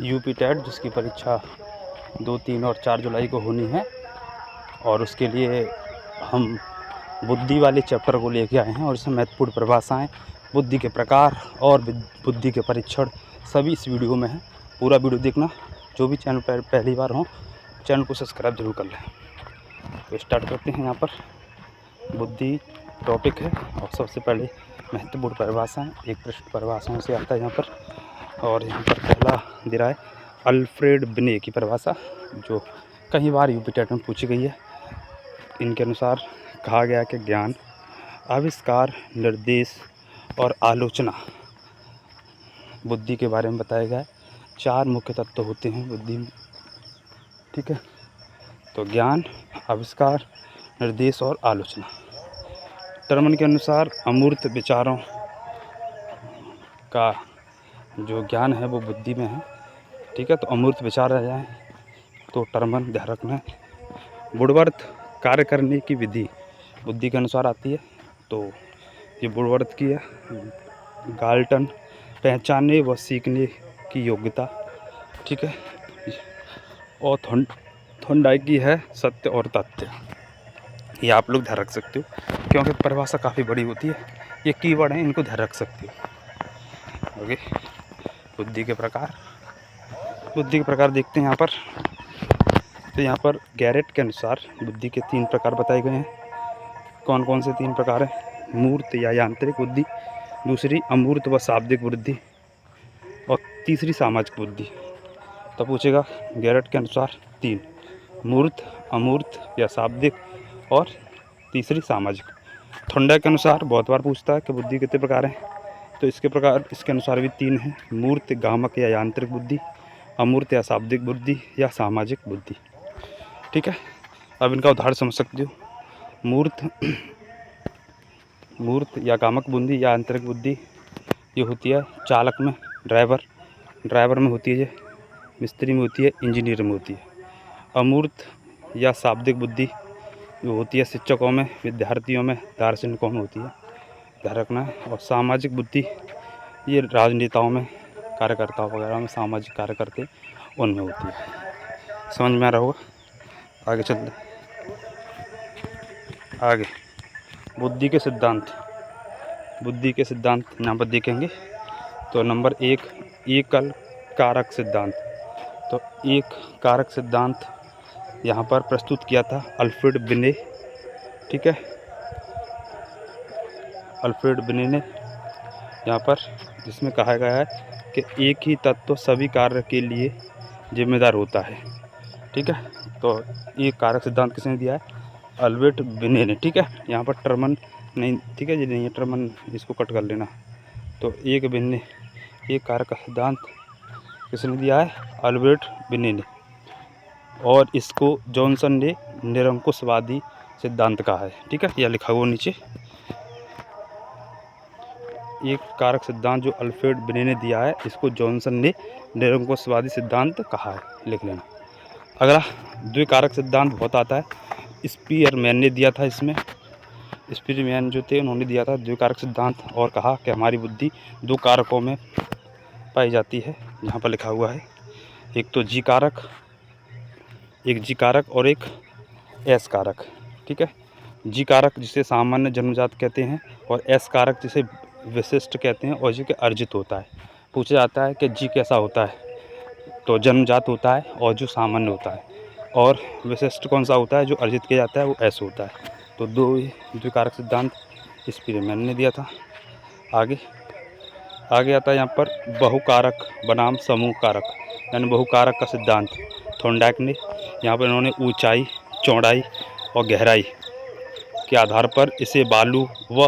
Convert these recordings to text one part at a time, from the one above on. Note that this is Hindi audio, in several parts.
यूपी टेट जिसकी परीक्षा 2, 3 और 4 जुलाई को होनी है, और उसके लिए हम बुद्धि वाले चैप्टर को लेके आए हैं और इसमें महत्वपूर्ण परिभाषाएं, बुद्धि के प्रकार और बुद्धि के परीक्षण सभी इस वीडियो में है। पूरा वीडियो देखना। जो भी चैनल पर पहली बार हो चैनल को सब्सक्राइब जरूर कर लें। तो स्टार्ट करते हैं। यहाँ पर बुद्धि टॉपिक है और सबसे पहले महत्वपूर्ण परिभाषाएं, एक पृष्ठ परिभाषाओं से आता है यहाँ पर। और यहाँ पर पहला दे रहा है अल्फ्रेड बिने की परिभाषा, जो कई बार यूपी टेट में पूछी गई है। इनके अनुसार कहा गया कि ज्ञान, आविष्कार, निर्देश और आलोचना बुद्धि के बारे में बताया गया है। 4 मुख्य तत्व होते हैं बुद्धि में, ठीक है। तो ज्ञान, आविष्कार, निर्देश और आलोचना। टर्मन के अनुसार अमूर्त विचारों का जो ज्ञान है वो बुद्धि में है, ठीक है। तो अमूर्त विचार आ जाए तो टर्मन ध्यान रखना है। वुडवर्थ कार्य करने की विधि बुद्धि के अनुसार आती है, तो ये वुडवर्थ की है। गाल्टन पहचानने व सीखने की योग्यता, ठीक है। और थॉर्नडाइक की है सत्य और तथ्य। ये आप लोग ध्यान रख सकते हो क्योंकि परिभाषा काफ़ी बड़ी होती है। ये कीवर्ड हैं, इनको ध्यान रख सकते हो। ओके। बुद्धि के प्रकार देखते हैं यहाँ पर। तो यहाँ पर गैरेट के अनुसार बुद्धि के 3 प्रकार बताए गए हैं। कौन कौन से 3 प्रकार हैं? मूर्त या यांत्रिक बुद्धि, दूसरी अमूर्त व शाब्दिक बुद्धि, और तीसरी सामाजिक बुद्धि। तो पूछेगा गैरेट के अनुसार 3, मूर्त, अमूर्त या शाब्दिक, और तीसरी सामाजिक। थॉर्नडाइक के अनुसार बहुत बार पूछता है कि बुद्धि कितने प्रकार हैं, तो इसके अनुसार भी 3 हैं। मूर्त, गामक या यांत्रिक बुद्धि, अमूर्त या शाब्दिक बुद्धि, या सामाजिक बुद्धि, ठीक है। अब इनका उदाहरण समझ सकते हो। मूर्त या गामक बुद्धि या आंतरिक बुद्धि ये होती है चालक में, ड्राइवर में होती है, ये मिस्त्री में होती है, इंजीनियर में होती है। अमूर्त या शाब्दिक बुद्धि जो होती है शिक्षकों में, विद्यार्थियों में, दार्शनिकों में होती है, ध्यान रखना है। और सामाजिक बुद्धि ये राजनेताओं में, कार्यकर्ताओं वगैरह में, सामाजिक कार्य करते उनमें होती है। समझ में आ रहा होगा। आगे चलते हैं। आगे बुद्धि के सिद्धांत यहाँ पर देखेंगे। तो नंबर 1, एकल कारक सिद्धांत। तो एक कारक सिद्धांत यहाँ पर प्रस्तुत किया था अल्फ्रेड बिने, ठीक है। अल्फ्रेड बिने ने यहाँ पर, जिसमें कहा गया है कि एक ही तत्व सभी कार्य के लिए जिम्मेदार होता है, ठीक है। तो ये कारक सिद्धांत किसने दिया है? अल्फ्रेड बिने ने, ठीक है। यहाँ पर टर्मन नहीं, ठीक है जी, नहीं है टर्मन, इसको कट कर लेना। तो एक कारक का सिद्धांत किसने दिया है? अल्फ्रेड बिने ने। और इसको जॉनसन ने निरंकुशवादी सिद्धांत कहा है, ठीक है। यह लिखा हुआ नीचे। एक कारक सिद्धांत जो अल्फ्रेड बिने ने दिया है, इसको जॉनसन ने निरंकुशवादी सिद्धांत कहा है, लिख लेना। अगला द्विकारक सिद्धांत बहुत आता है, स्पीयरमैन ने दिया था। इसमें स्पीयरमैन जो थे उन्होंने दिया था द्विकारक सिद्धांत, और कहा कि हमारी बुद्धि 2 कारकों में पाई जाती है। यहाँ पर लिखा हुआ है, एक तो जी कारक और एक एस कारक, ठीक है। जी कारक जिसे सामान्य जन्मजात कहते हैं, और एस कारक जिसे विशिष्ट कहते हैं और जो कि अर्जित होता है। पूछा जाता है कि जी कैसा होता है, तो जन्मजात होता है और जो सामान्य होता है, और विशिष्ट कौन सा होता है, जो अर्जित किया जाता है, वो एस होता है। तो 2 द्विकारक सिद्धांत स्पीयरमैन ने दिया था। आगे आता है यहाँ पर बहुकारक बनाम समूह कारक, यानी बहुकारक का सिद्धांत थॉर्नडाइक ने। यहाँ पर इन्होंने ऊंचाई, चौड़ाई और गहराई के आधार पर इसे बालू व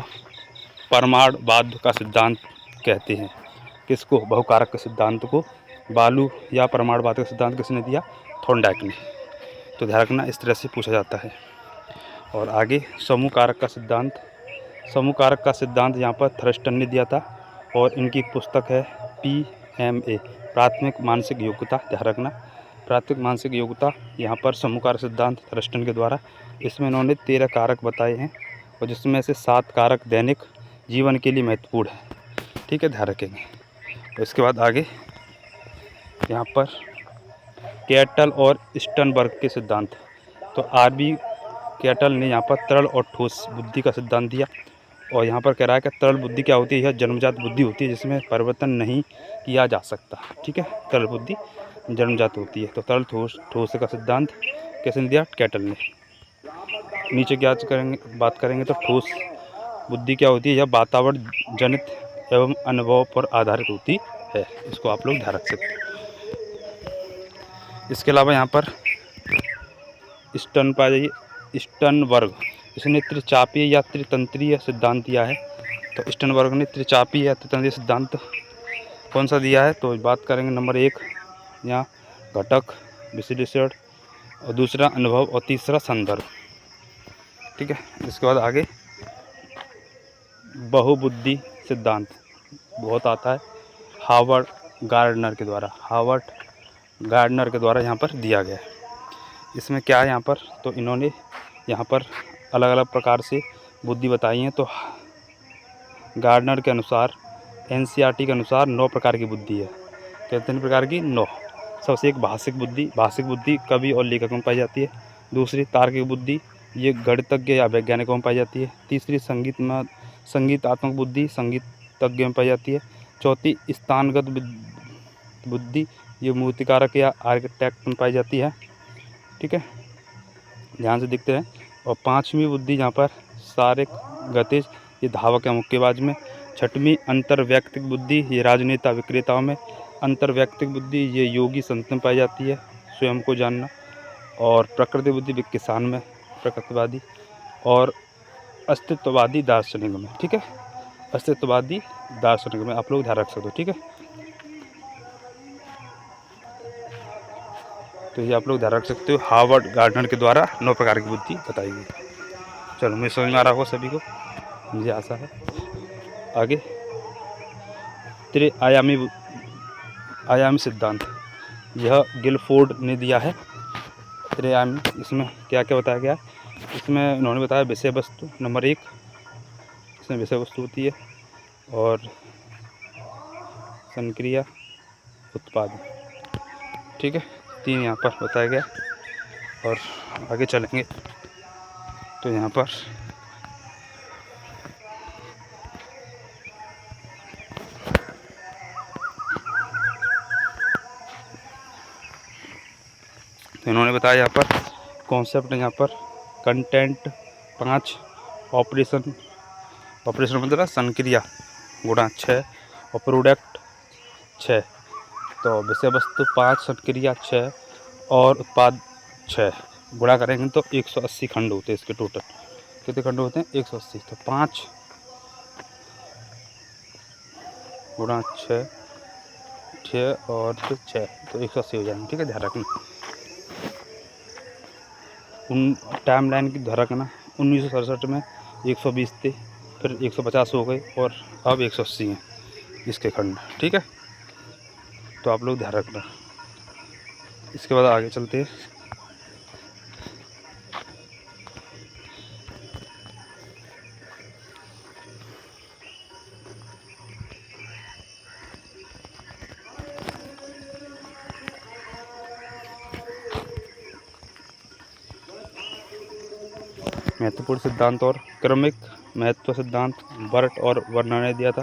परमाणुवाद का सिद्धांत कहते हैं। किसको? बहुकारक के सिद्धांत को बालू या परमाणुवाद का सिद्धांत किसने दिया? थॉर्नडाइक ने। तो ध्यान रखना, इस तरह से पूछा जाता है। और आगे समूह कारक का सिद्धांत यहाँ पर थर्स्टन ने दिया था, और इनकी पुस्तक है PMA, प्राथमिक मानसिक योग्यता। ध्यान रखना, प्राथमिक मानसिक योग्यता यहाँ पर समूह कारक सिद्धांत थर्स्टन के द्वारा। इसमें इन्होंने 13 कारक बताए हैं, और जिसमें से 7 कारक दैनिक जीवन के लिए महत्वपूर्ण है, ठीक है, ध्यान रखेंगे। तो इसके बाद आगे यहाँ पर कैटल और स्टर्नबर्ग के सिद्धांत। तो आरबी कैटल ने यहाँ पर तरल और ठोस बुद्धि का सिद्धांत दिया, और यहाँ पर कह रहा है कि तरल बुद्धि क्या होती है, यह जन्मजात बुद्धि होती है जिसमें परिवर्तन नहीं किया जा सकता। ठीक है, तरल बुद्धि जन्मजात होती है। तो तरल ठोस का सिद्धांत किसने दिया? कैटल ने। नीचे क्या बात करेंगे तो ठोस बुद्धि क्या होती है, यह वातावरण जनित एवं अनुभव पर आधारित होती है। इसको आप लोग ध्यान रख सकते हैं। इसके अलावा यहाँ पर स्टर्नबर्ग, इसने त्रिचापीय या त्रितंत्रीय सिद्धांत दिया है। तो स्टर्नबर्ग ने त्रिचापीय या त्रितंत्रीय सिद्धांत कौन सा दिया है? तो बात करेंगे नंबर 1 यहाँ घटक विश्लेषण, और दूसरा अनुभव, और तीसरा संदर्भ। ठीक है, इसके बाद आगे बहुबुद्धि सिद्धांत बहुत आता है, हार्वर्ड गार्डनर के द्वारा यहाँ पर दिया गया है। इसमें क्या है यहाँ पर? तो इन्होंने यहाँ पर अलग अलग प्रकार से बुद्धि बताई हैं। तो गार्डनर के अनुसार, एनसीईआरटी के अनुसार 9 प्रकार की बुद्धि है। कितने प्रकार की? 9। सबसे एक भाषिक बुद्धि कवि और लेखकों में पाई जाती है। दूसरी तार्किक बुद्धि, ये गणितज्ञ या वैज्ञानिकों में पाई जाती है। तीसरी संगीतात्मक बुद्धि, संगीतज्ञ में पाई जाती है। चौथी स्थानगत बुद्धि, ये मूर्तिकारक या आर्किटेक्ट में पाई जाती है। ठीक है, ध्यान से देखते हैं। और 5वीं बुद्धि यहाँ पर शारीरिक गतिज, ये धावक या मुक्केबाज में। 6वीं अंतर्वैयक्तिक बुद्धि, ये राजनेता विक्रेताओं में। अंतर्वैयक्तिक बुद्धि, ये योगी संत में पाई जाती है, स्वयं को जानना। और प्रकृति बुद्धि किसान में, प्रकृतिवादी। और अस्तित्ववादी दार्शनिक में। ठीक है, अस्तित्ववादी दार्शनिक में आप लोग ध्यान रख सकते हो। ठीक है, तो ये आप लोग ध्यान रख सकते हो। हार्वर्ड गार्डनर के द्वारा 9 प्रकार की बुद्धि बताई गई। चलो, मुझे समझ में आ रहा होगा सभी को, मुझे आशा है। आगे त्रिआयामी सिद्धांत, यह गिलफोर्ड ने दिया है। त्रिआयामी, इसमें क्या क्या बताया गया है? इसमें उन्होंने बताया विषय वस्तु नंबर 1, इसमें विषय वस्तु होती है, और संक्रिया, उत्पाद। ठीक है, 3 यहाँ पर बताया गया। और आगे चलेंगे तो यहाँ पर तो इन्होंने बताया यहाँ पर कॉन्सेप्ट, यहाँ पर कंटेंट 5, ऑपरेशन मतलब संक्रिया गुणा 6, और प्रोडक्ट 6। तो विषय वस्तु 5, संक्रिया 6 और उत्पाद 6 गुणा करेंगे तो 180 खंड होते हैं इसके टोटल। कितने खंड होते हैं? 180। तो 5 गुणा 6 और 6, तो 180 हो जाएंगे। ठीक है, ध्यान रखना। उन टाइम लाइन की ध्यान रखना। 1967 में 120 थे, फिर 150 हो गए, और अब 180 हैं इसके खंड। ठीक है, तो आप लोग ध्यान रखना। इसके बाद आगे चलते हैं। महत्वपूर्ण सिद्धांत और क्रमिक महत्व सिद्धांत, बर्ट और वर्नर ने दिया था।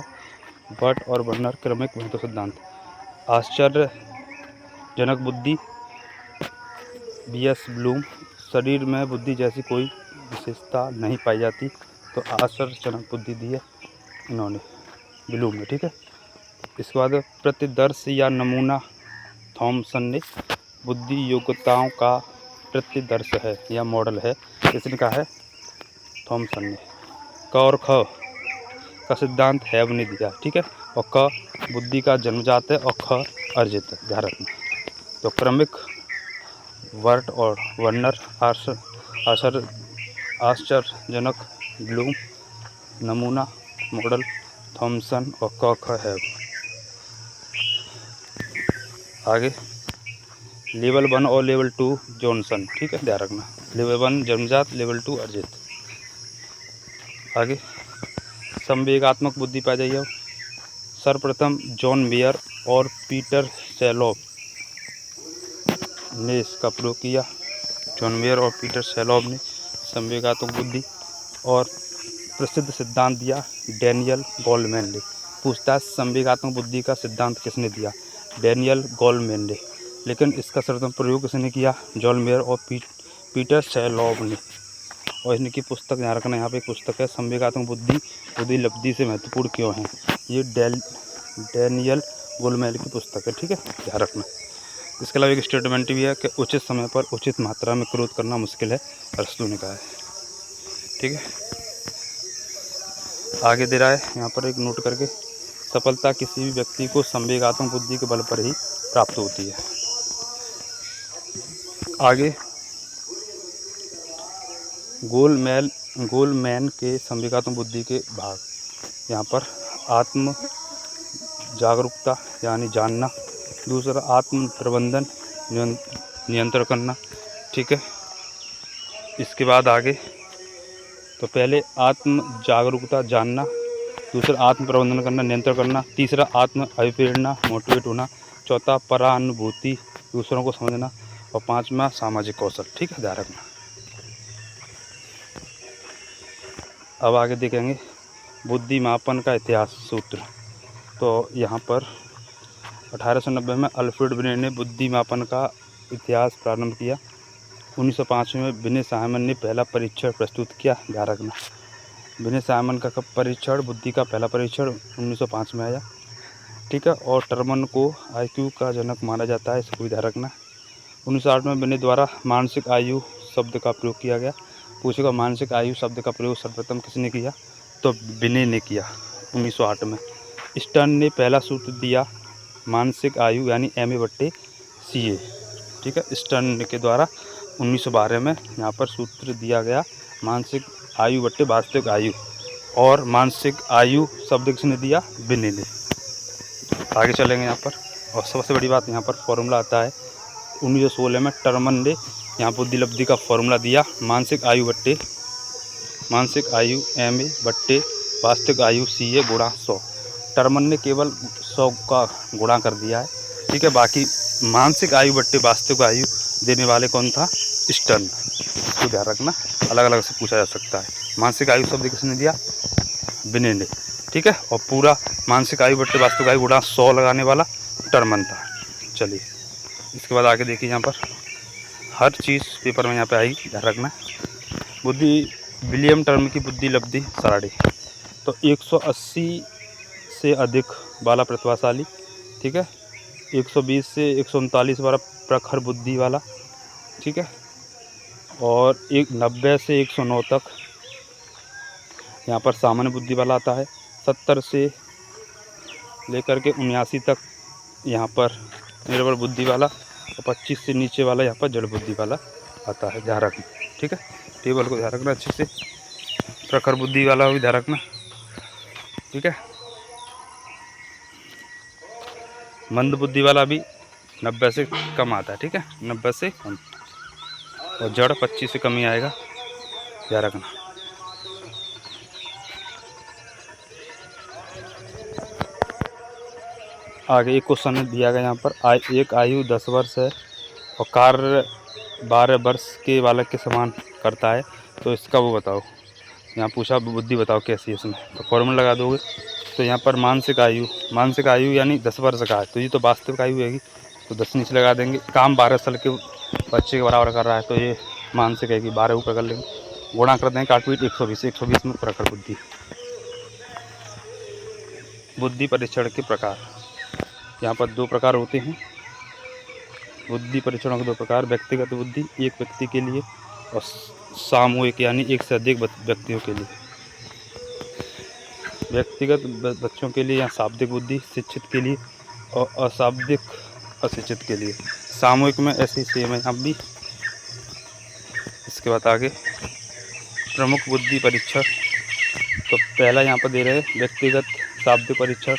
बर्ट और वर्नर, क्रमिक महत्व सिद्धांत। आश्चर्यजनक बुद्धि, B.S. ब्लूम, शरीर में बुद्धि जैसी कोई विशेषता नहीं पाई जाती। तो आश्चर्यजनक बुद्धि दी है इन्होंने, ब्लूम ने। ठीक है, इसके बाद प्रतिदर्श या नमूना, थॉमसन ने। बुद्धि योग्यताओं का प्रतिदर्श है या मॉडल है, इसने कहा है थॉमसन ने। क और ख का सिद्धांत हैव ने दिया। ठीक है, और क बुद्धि का जन्मजात है, और ख अर्जित है, ध्यान रखना। तो क्रमिक वर्ट और वर्नर, आश्चर्यजनक ब्लूम, नमूना मॉडल थॉमसन, और क ख हैव। आगे लेवल 1 और लेवल 2 जॉनसन। ठीक है, ध्यान रखना। लेवल 1 जन्मजात, लेवल 2 अर्जित। आगे संवेगात्मक बुद्धि पाई जाइए। सर्वप्रथम जॉन मेयर और पीटर सेलोव ने इसका प्रयोग किया। जॉन मेयर और पीटर शेलॉब ने संवेगात्मक बुद्धि और प्रसिद्ध सिद्धांत दिया डैनियल गोल्डमैन ने। पूछताछ संवेगात्मक बुद्धि का सिद्धांत किसने दिया? डैनियल गोल्डमैन ने। लेकिन इसका सर्वप्रथम प्रयोग किसने किया? जॉन मेयर और पीटर शेलॉब ने। और इनकी पुस्तक ध्यान रखना, यहाँ पे एक पुस्तक है संवेगात्मक बुद्धि बुद्धि लब्धि से महत्वपूर्ण क्यों है। ये डैनियल गोल्डमैन की पुस्तक है, ठीक है, ध्यान रखना। इसके अलावा एक स्टेटमेंट भी है कि उचित समय पर उचित मात्रा में क्रोध करना मुश्किल है, अरस्तू ने कहा है, ठीक है। आगे दे रहा है यहाँ पर एक नोट करके, सफलता किसी भी व्यक्ति को संवेगात्मक बुद्धि के बल पर ही प्राप्त होती है। आगे गोल्डमैन के संवेगात्मक बुद्धि के भाग, यहाँ पर आत्म जागरूकता यानी जानना, दूसरा आत्म प्रबंधन नियंत्रण करना, ठीक है। इसके बाद आगे तो पहले आत्म जागरूकता जानना, दूसरा आत्म प्रबंधन करना नियंत्रण करना, तीसरा आत्म अभिप्रेरणा मोटिवेट होना, चौथा परानुभूति दूसरों को समझना, और पांचवा सामाजिक कौशल, ठीक है, ध्यान रखना। अब आगे देखेंगे बुद्धि मापन का इतिहास सूत्र। तो यहाँ पर 1890 में अल्फ्रेड बिने ने बुद्धि मापन का इतिहास प्रारंभ किया। 1905 में बिने साइमन ने पहला परीक्षण प्रस्तुत किया, ध्यान रखना। बिने साइमन का परीक्षण, बुद्धि का पहला परीक्षण 1905 में आया, ठीक है। और टर्मन को IQ का जनक माना जाता है, इसको भी ध्यान रखना। 1908 में बिने द्वारा मानसिक आयु शब्द का प्रयोग किया गया। पूछेगा मानसिक आयु शब्द का प्रयोग सर्वप्रथम किसने किया? तो बिने ने किया 1908 में। स्टर्न ने पहला सूत्र दिया मानसिक आयु यानी MA/CA, ठीक है। स्टर्न के द्वारा 1912 में यहाँ पर सूत्र दिया गया मानसिक आयु बट्टे वास्तविक आयु, और मानसिक आयु शब्द किसने दिया? बिने ने। आगे चलेंगे यहाँ पर, और सबसे बड़ी बात यहाँ पर फॉर्मूला आता है 1916 में टर्मन ने यहाँ बुद्धि लब्धि का फॉर्मूला दिया मानसिक आयु MA बट्टे वास्तविक आयु CA गुणा 100। टर्मन ने केवल 100 का गुणा कर दिया है, ठीक है। बाकी मानसिक आयु बट्टे वास्तविक आयु देने वाले कौन था? स्टर्न। इसको ध्यान रखना, अलग अलग से पूछा जा सकता है। मानसिक आयु शब्द किसने दिया? बिने ने, ठीक है। और पूरा मानसिक आयु बट्टे वास्तविक आयु गुणा 100 लगाने वाला टर्मन था। चलिए इसके बाद आगे देखिए, यहाँ पर हर चीज़ पेपर में यहाँ पे आएगी, ध्यान रखना। बुद्धि विलियम टर्म की बुद्धि लब्धि सराडे, तो 180 से अधिक वाला प्रतिभाशाली, ठीक है। 120 से 139 वाला प्रखर बुद्धि वाला, ठीक है। और 90 से 109 तक यहाँ पर सामान्य बुद्धि वाला आता है। 70 से लेकर के 79 तक यहाँ पर निर्बल बुद्धि वाला, और 25 से नीचे वाला यहाँ पर जड़ बुद्धि वाला आता है, ध्यान रखना, ठीक है। टेबल को ध्यान रखना अच्छे से। प्रखर बुद्धि वाला भी ध्यान रखना, ठीक है। मंद बुद्धि वाला भी 90 से कम आता है, ठीक है, 90 से कम, और जड़ 25 से कम ही आएगा, ध्यान रखना। आगे एक क्वेश्चन दिया गया यहाँ पर, एक आयु 10 वर्ष है और कार्य 12 वर्ष के बालक के समान करता है, तो इसका वो बताओ। यहाँ पूछा बुद्धि बताओ कैसी है इसमें, तो फॉर्मूला लगा दोगे। तो यहाँ पर मानसिक आयु यानी 10 वर्ष का है, तो ये तो वास्तविक आयु रहेगी, तो 10 नीचे लगा देंगे। काम 12 साल के बच्चे के बराबर कर रहा है, तो ये मानसिक है कि 12 ऊपर कर लेंगे, गुणा कर देंगे, काटपीट 120 में प्रखर बुद्धि। बुद्धि परीक्षण के प्रकार, यहाँ पर 2 प्रकार होते हैं। बुद्धि परीक्षणों के 2 प्रकार, व्यक्तिगत बुद्धि एक व्यक्ति के लिए, और सामूहिक यानी एक से अधिक व्यक्तियों के लिए। व्यक्तिगत बच्चों के लिए या शाब्दिक बुद्धि शिक्षित के लिए, और अशाब्दिक अशिक्षित के लिए। सामूहिक में ऐसे ही सेम है यहाँ भी। इसके बाद आगे प्रमुख बुद्धि परीक्षण, तो पहला यहाँ पर दे रहे हैं व्यक्तिगत शाब्दिक परीक्षण,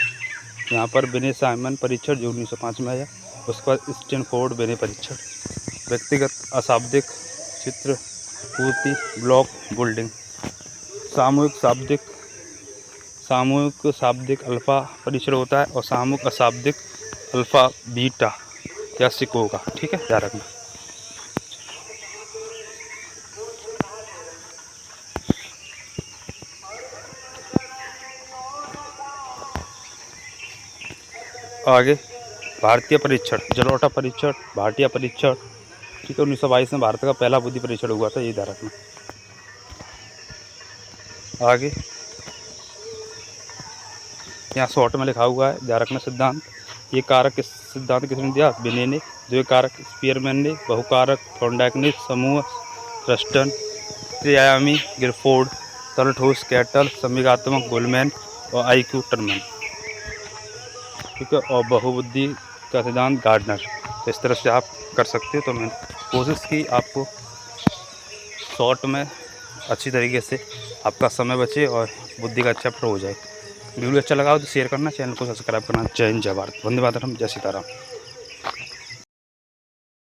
यहाँ पर बिने साइमन परीक्षण जो 1905 में आया। उसके बाद स्टैनफोर्ड बिने परीक्षण। व्यक्तिगत अशाब्दिक चित्र पूर्ति ब्लॉक बिल्डिंग। सामूहिक शाब्दिक अल्फा परीक्षण होता है, और सामूहिक अशाब्दिक अल्फा बीटा या सिको का, ठीक है, ध्यान रखना। आगे भारतीय परीक्षण, जलोटा परीक्षण, भारतीय परीक्षण, ठीक है। 1922 में भारत का पहला बुद्धि परीक्षण हुआ था, ये ध्यान रखना। आगे यहाँ शॉर्ट में लिखा हुआ है, ध्यान रखना। सिद्धांत, ये कारक किस सिद्धांत किसने दिया? बिने ने। द्वय कारक स्पीयरमैन ने। बहुकारक थॉर्नडाइक ने। समूह रस्टन। त्रिआयामी गिरफोर्ड। तरल ठोस कैटल। संवेगात्मक गोलमैन और IQ टर्मन, ठीक है। और बहुबुद्धि का सिद्धांत गार्डनर। इस तरह से आप कर सकते हो। तो मैंने कोशिश की आपको शॉर्ट में अच्छी तरीके से आपका समय बचे और बुद्धि का चैप्टर हो जाए। वीडियो अच्छा लगा हो तो शेयर करना, चैनल को सब्सक्राइब करना। जय हिंद, जय भारत, वंदे मातरम, जय सीताराम।